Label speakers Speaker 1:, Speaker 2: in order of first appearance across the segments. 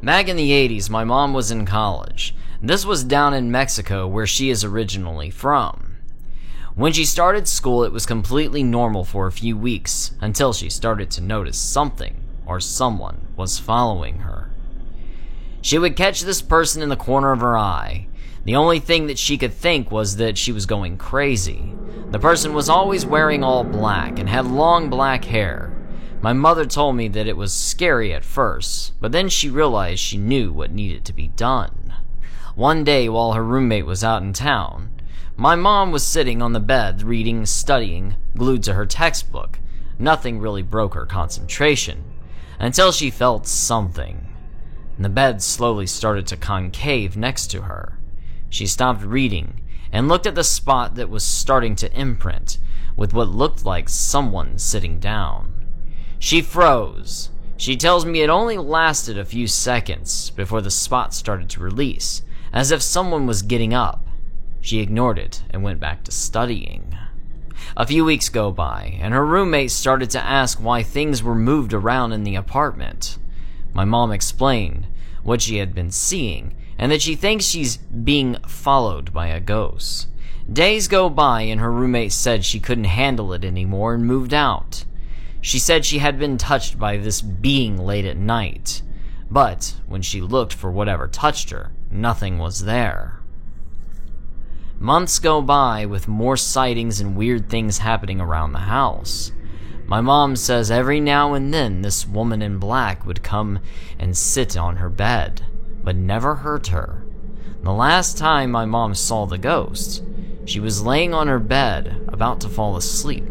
Speaker 1: Back in the 80s, my mom was in college. This was down in Mexico, where she is originally from. When she started school, it was completely normal for a few weeks, until she started to notice something or someone was following her. She would catch this person in the corner of her eye. The only thing that she could think was that she was going crazy. The person was always wearing all black and had long black hair. My mother told me that it was scary at first, but then she realized she knew what needed to be done. One day, while her roommate was out in town, my mom was sitting on the bed reading, studying, glued to her textbook. Nothing really broke her concentration, until she felt something. The bed slowly started to concave next to her. She stopped reading and looked at the spot that was starting to imprint with what looked like someone sitting down. She froze. She tells me it only lasted a few seconds before the spot started to release, as if someone was getting up. She ignored it and went back to studying. A few weeks go by, and her roommate started to ask why things were moved around in the apartment. My mom explained what she had been seeing, and that she thinks she's being followed by a ghost. Days go by, and her roommate said she couldn't handle it anymore and moved out. She said she had been touched by this being late at night, but when she looked for whatever touched her, nothing was there. Months go by with more sightings and weird things happening around the house. My mom says every now and then this woman in black would come and sit on her bed, but never hurt her. The last time my mom saw the ghost, she was laying on her bed, about to fall asleep.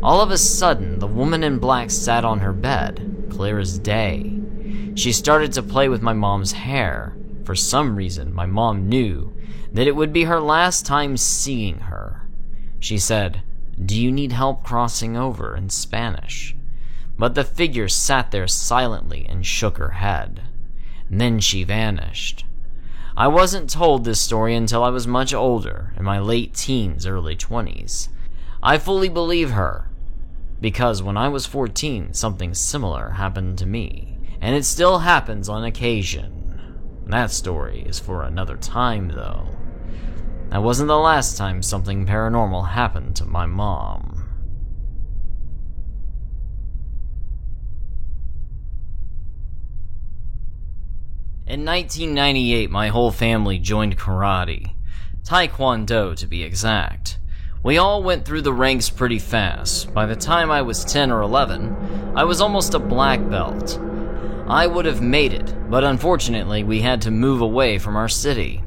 Speaker 1: All of a sudden, the woman in black sat on her bed, clear as day. She started to play with my mom's hair. For some reason, my mom knew that it would be her last time seeing her. She said, "Do you need help crossing over?" in Spanish. But the figure sat there silently and shook her head. And then she vanished. I wasn't told this story until I was much older, in my late teens, early 20s. I fully believe her, because when I was 14, something similar happened to me, and it still happens on occasion. That story is for another time, though. That wasn't the last time something paranormal happened to my mom. In 1998, my whole family joined karate. Taekwondo, to be exact. We all went through the ranks pretty fast. By the time I was 10 or 11, I was almost a black belt. I would have made it, but unfortunately we had to move away from our city.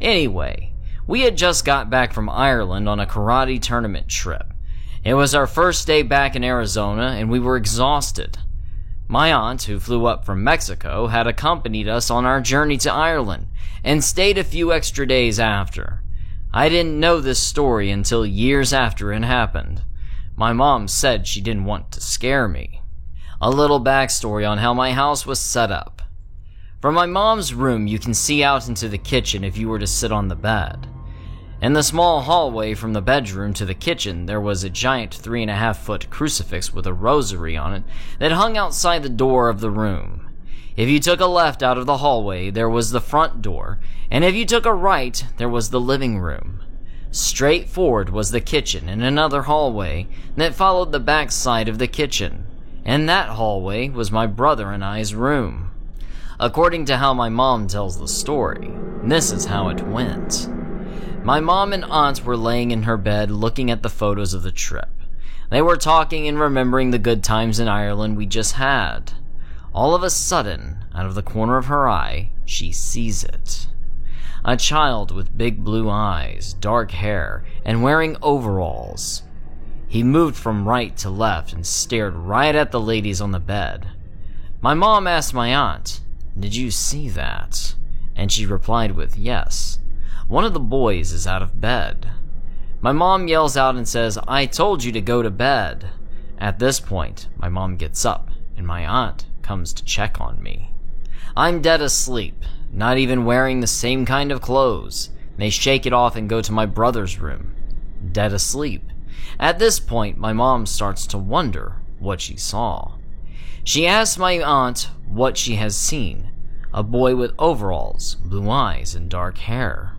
Speaker 1: Anyway, we had just got back from Ireland on a karate tournament trip. It was our first day back in Arizona, and we were exhausted. My aunt, who flew up from Mexico, had accompanied us on our journey to Ireland, and stayed a few extra days after. I didn't know this story until years after it happened. My mom said she didn't want to scare me. A little backstory on how my house was set up. From my mom's room, you can see out into the kitchen if you were to sit on the bed. In the small hallway from the bedroom to the kitchen, there was a giant 3.5-foot crucifix with a rosary on it that hung outside the door of the room. If you took a left out of the hallway, there was the front door, and if you took a right, there was the living room. Straight forward was the kitchen and another hallway that followed the back side of the kitchen. And that hallway was my brother and I's room. According to how my mom tells the story, this is how it went. My mom and aunt were laying in her bed looking at the photos of the trip. They were talking and remembering the good times in Ireland we just had. All of a sudden, out of the corner of her eye, she sees it. A child with big blue eyes, dark hair, and wearing overalls. He moved from right to left and stared right at the ladies on the bed. My mom asked my aunt, "Did you see that?" And she replied with, "Yes. One of the boys is out of bed." My mom yells out and says, "I told you to go to bed." At this point, my mom gets up, and my aunt comes to check on me. I'm dead asleep, not even wearing the same kind of clothes. They shake it off and go to my brother's room. Dead asleep. At this point, my mom starts to wonder what she saw. She asks my aunt what she has seen. a boy with overalls, blue eyes, and dark hair.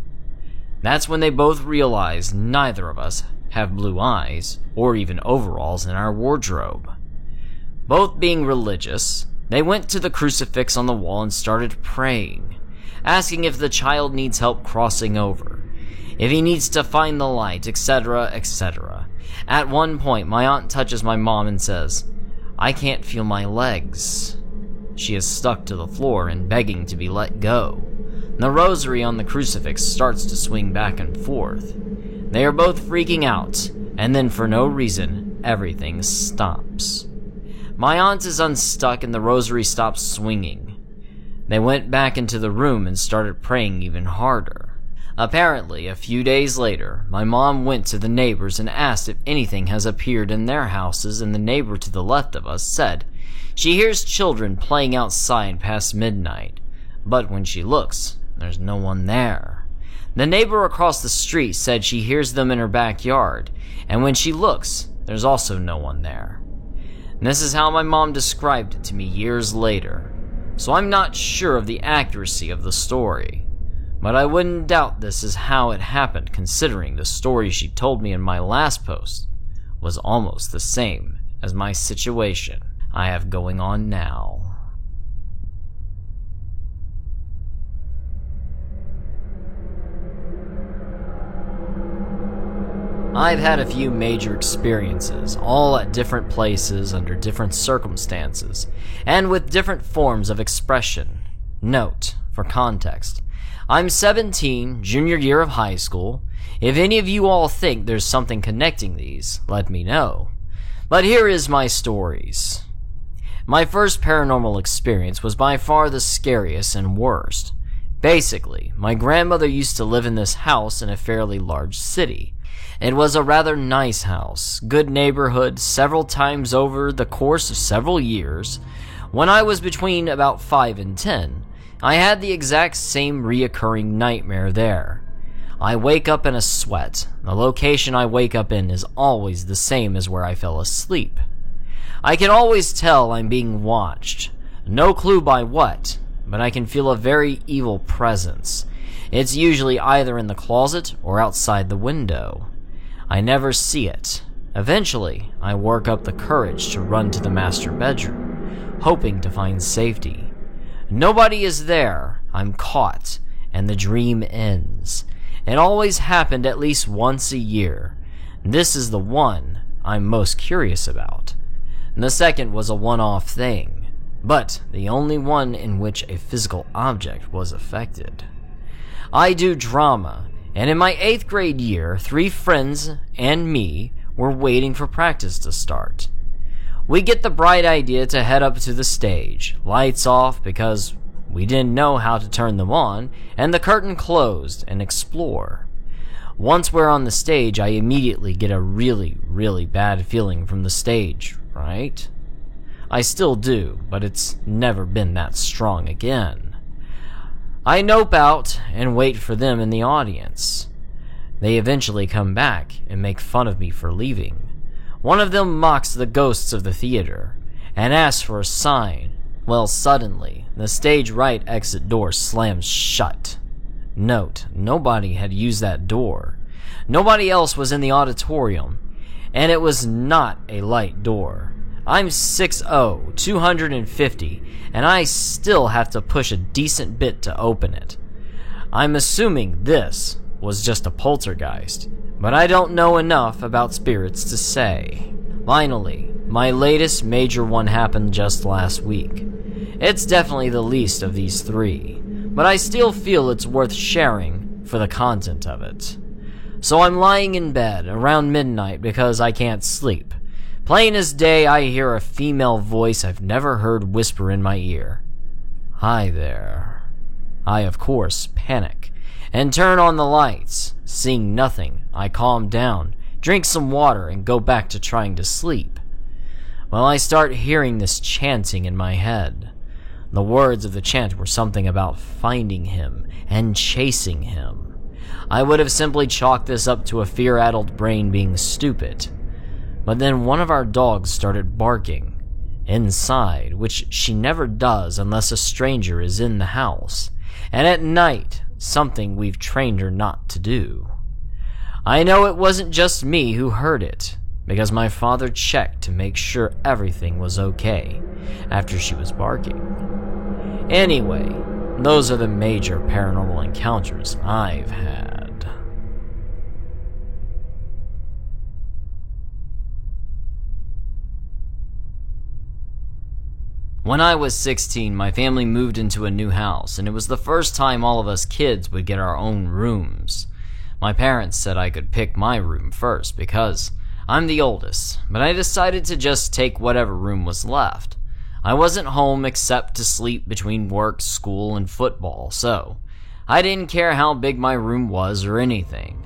Speaker 1: That's when they both realized neither of us have blue eyes or even overalls in our wardrobe. Both being religious, they went to the crucifix on the wall and started praying, asking if the child needs help crossing over, if he needs to find the light, etc., etc. At one point, my aunt touches my mom and says, "I can't feel my legs." She is stuck to the floor and begging to be let go. The rosary on the crucifix starts to swing back and forth. They are both freaking out, and then for no reason, everything stops. My aunt is unstuck and the rosary stops swinging. They went back into the room and started praying even harder. Apparently, a few days later, my mom went to the neighbors and asked if anything has appeared in their houses, and the neighbor to the left of us said she hears children playing outside past midnight, but when she looks, there's no one there. The neighbor across the street said she hears them in her backyard, and when she looks, there's also no one there. And this is how my mom described it to me years later, so I'm not sure of the accuracy of the story. But I wouldn't doubt this is how it happened, considering the story she told me in my last post was almost the same as my situation I have going on now. I've had a few major experiences, all at different places under different circumstances, and with different forms of expression. Note, for context, I'm 17, junior year of high school. If any of you all think there's something connecting these, let me know. But here is my stories. My first paranormal experience was by far the scariest and worst. Basically, my grandmother used to live in this house in a fairly large city. It was a rather nice house, good neighborhood, several times over the course of several years. When I was between about 5 and 10, I had the exact same reoccurring nightmare there. I wake up in a sweat. The location I wake up in is always the same as where I fell asleep. I can always tell I'm being watched. No clue by what, but I can feel a very evil presence. It's usually either in the closet or outside the window. I never see it. Eventually, I work up the courage to run to the master bedroom, hoping to find safety. Nobody is there. I'm caught, and the dream ends. It always happened at least once a year. This is the one I'm most curious about. The second was a one-off thing, but the only one in which a physical object was affected. I do drama, and in my 8th grade year, 3 friends and me were waiting for practice to start. We get the bright idea to head up to the stage, lights off because we didn't know how to turn them on, and the curtain closed, and explore. Once we're on the stage, I immediately get a really, really bad feeling from the stage, right? I still do, but it's never been that strong again. I nope out and wait for them in the audience. They eventually come back and make fun of me for leaving. One of them mocks the ghosts of the theater and asks for a sign. Well, suddenly, the stage right exit door slams shut. Note, nobody had used that door. Nobody else was in the auditorium, and it was not a light door. I'm 6'0", 250, and I still have to push a decent bit to open it. I'm assuming this was just a poltergeist, but I don't know enough about spirits to say. Finally, my latest major one happened just last week. It's definitely the least of these 3, but I still feel it's worth sharing for the content of it. So I'm lying in bed around midnight because I can't sleep. Plain as day, I hear a female voice I've never heard whisper in my ear. "Hi there." I, of course, panic and turn on the lights. Seeing nothing, I calm down, drink some water, and go back to trying to sleep. Well, I start hearing this chanting in my head. The words of the chant were something about finding him and chasing him. I would have simply chalked this up to a fear-addled brain being stupid. But then one of our dogs started barking, inside, which she never does unless a stranger is in the house, and at night, something we've trained her not to do. I know it wasn't just me who heard it, because my father checked to make sure everything was okay after she was barking. Anyway, those are the major paranormal encounters I've had. When I was 16, my family moved into a new house, and it was the first time all of us kids would get our own rooms. My parents said I could pick my room first because I'm the oldest, but I decided to just take whatever room was left. I wasn't home except to sleep between work, school, and football, so I didn't care how big my room was or anything.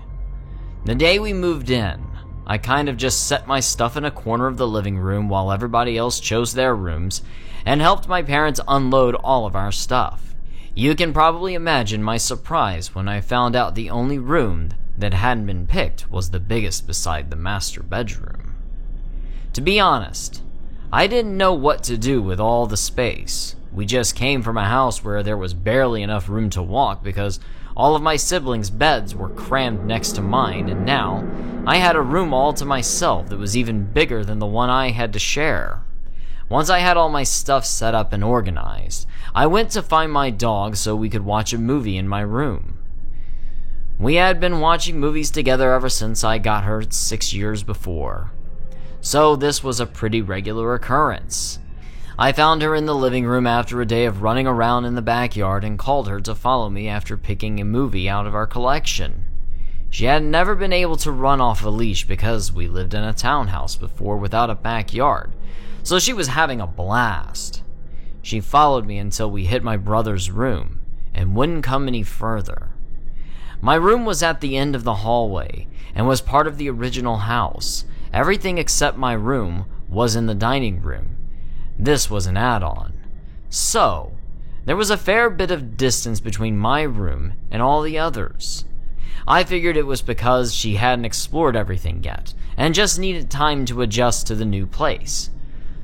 Speaker 1: The day we moved in, I kind of just set my stuff in a corner of the living room while everybody else chose their rooms, and helped my parents unload all of our stuff. You can probably imagine my surprise when I found out the only room that hadn't been picked was the biggest beside the master bedroom. To be honest, I didn't know what to do with all the space. We just came from a house where there was barely enough room to walk because all of my siblings' beds were crammed next to mine, and now I had a room all to myself that was even bigger than the one I had to share. Once I had all my stuff set up and organized, I went to find my dog so we could watch a movie in my room. We had been watching movies together ever since I got her 6 years before, so this was a pretty regular occurrence. I found her in the living room after a day of running around in the backyard and called her to follow me after picking a movie out of our collection. She had never been able to run off a leash because we lived in a townhouse before without a backyard, so she was having a blast. She followed me until we hit my brother's room and wouldn't come any further. My room was at the end of the hallway and was part of the original house. Everything except my room was in the dining room. This was an add-on. So, there was a fair bit of distance between my room and all the others. I figured it was because she hadn't explored everything yet and just needed time to adjust to the new place.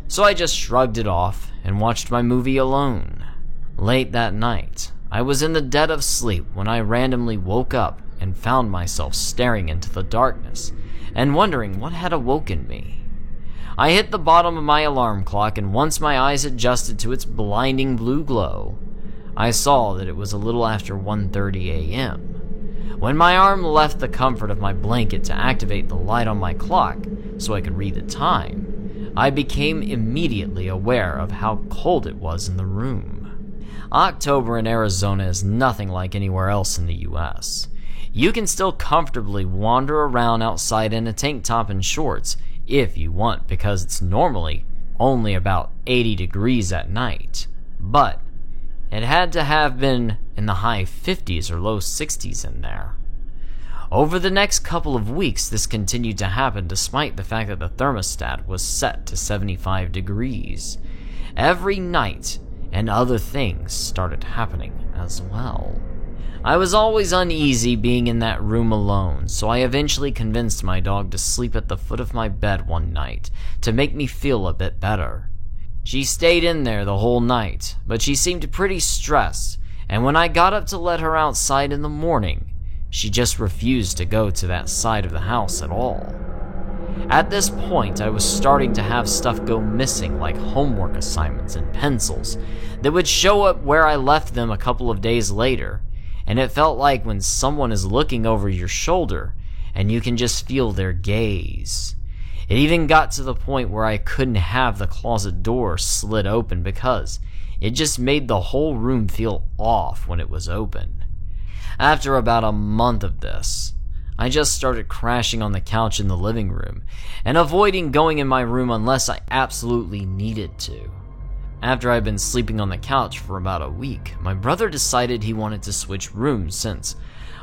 Speaker 1: So I just shrugged it off and watched my movie alone. Late that night, I was in the dead of sleep when I randomly woke up and found myself staring into the darkness and wondering what had awoken me. I hit the bottom of my alarm clock, and once my eyes adjusted to its blinding blue glow, I saw that it was a little after 1:30 a.m. When my arm left the comfort of my blanket to activate the light on my clock so I could read the time, I became immediately aware of how cold it was in the room. October in Arizona is nothing like anywhere else in the US. You can still comfortably wander around outside in a tank top and shorts if you want, because it's normally only about 80 degrees at night. But it had to have been in the high 50s or low 60s in there. Over the next couple of weeks, this continued to happen despite the fact that the thermostat was set to 75 degrees. Every night, and other things started happening as well. I was always uneasy being in that room alone, so I eventually convinced my dog to sleep at the foot of my bed one night to make me feel a bit better. She stayed in there the whole night, but she seemed pretty stressed, and when I got up to let her outside in the morning, she just refused to go to that side of the house at all. At this point, I was starting to have stuff go missing, like homework assignments and pencils that would show up where I left them a couple of days later, and it felt like when someone is looking over your shoulder and you can just feel their gaze. It even got to the point where I couldn't have the closet door slid open because it just made the whole room feel off when it was open. After about a month of this, I just started crashing on the couch in the living room and avoiding going in my room unless I absolutely needed to. After I'd been sleeping on the couch for about a week, my brother decided he wanted to switch rooms since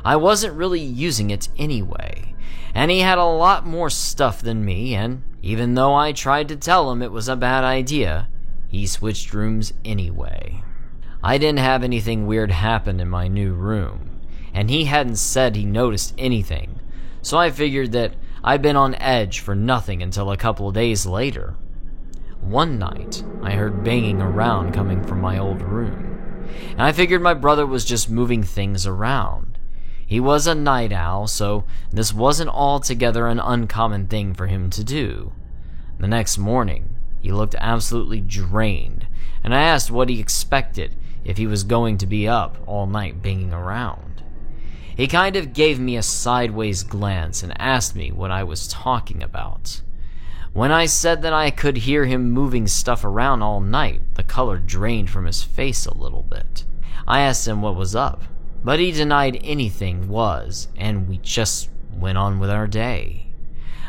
Speaker 1: I wasn't really using it anyway, and he had a lot more stuff than me, and even though I tried to tell him it was a bad idea, he switched rooms anyway. I didn't have anything weird happen in my new room, and he hadn't said he noticed anything, so I figured that I'd been on edge for nothing until a couple of days later. One night, I heard banging around coming from my old room, and I figured my brother was just moving things around. He was a night owl, so this wasn't altogether an uncommon thing for him to do. The next morning, he looked absolutely drained, and I asked what he expected if he was going to be up all night banging around. He kind of gave me a sideways glance and asked me what I was talking about. When I said that I could hear him moving stuff around all night, the color drained from his face a little bit. I asked him what was up, but he denied anything was, and we just went on with our day.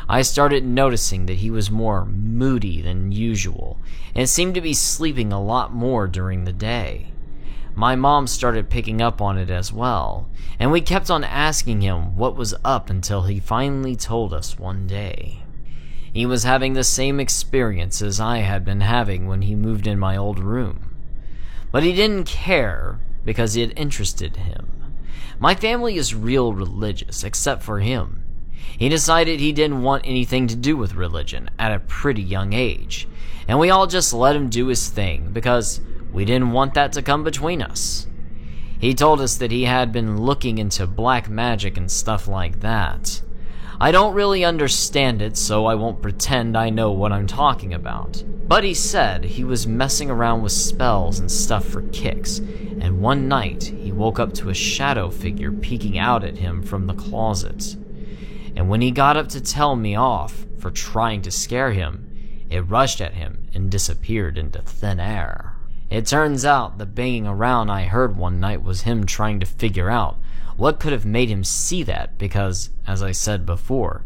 Speaker 1: I started noticing that he was more moody than usual, and seemed to be sleeping a lot more during the day. My mom started picking up on it as well, and we kept on asking him what was up until he finally told us one day. He was having the same experience as I had been having when he moved in my old room. But he didn't care because it interested him. My family is real religious, except for him. He decided he didn't want anything to do with religion at a pretty young age, and we all just let him do his thing because we didn't want that to come between us. He told us that he had been looking into black magic and stuff like that. I don't really understand it, so I won't pretend I know what I'm talking about. But he said he was messing around with spells and stuff for kicks, and one night he woke up to a shadow figure peeking out at him from the closet. And when he got up to tell me off for trying to scare him, it rushed at him and disappeared into thin air. It turns out the banging around I heard one night was him trying to figure out what could have made him see that because, as I said before,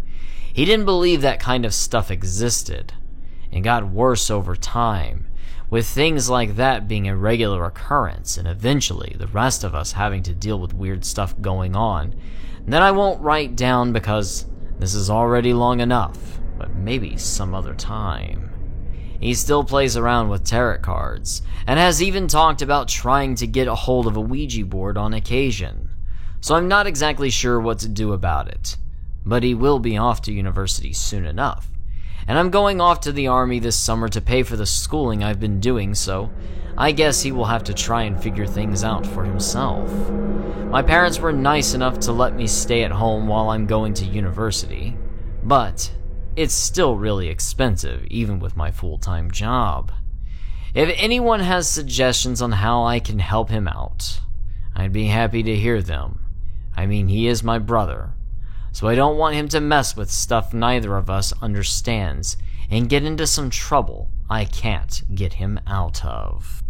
Speaker 1: he didn't believe that kind of stuff existed. It got worse over time, with things like that being a regular occurrence and eventually the rest of us having to deal with weird stuff going on that I won't write down because this is already long enough, but maybe some other time. He still plays around with tarot cards, and has even talked about trying to get a hold of a Ouija board on occasion. So I'm not exactly sure what to do about it. But he will be off to university soon enough. And I'm going off to the army this summer to pay for the schooling I've been doing, so I guess he will have to try and figure things out for himself. My parents were nice enough to let me stay at home while I'm going to university, but it's still really expensive, even with my full-time job. If anyone has suggestions on how I can help him out, I'd be happy to hear them. I mean, he is my brother, so I don't want him to mess with stuff neither of us understands and get into some trouble I can't get him out of.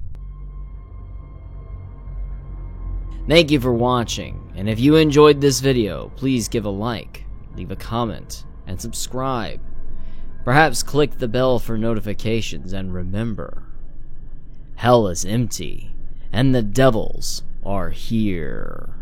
Speaker 1: Thank you for watching, and if you enjoyed this video, please give a like, leave a comment, and subscribe. Perhaps click the bell for notifications, and remember, hell is empty, and the devils are here.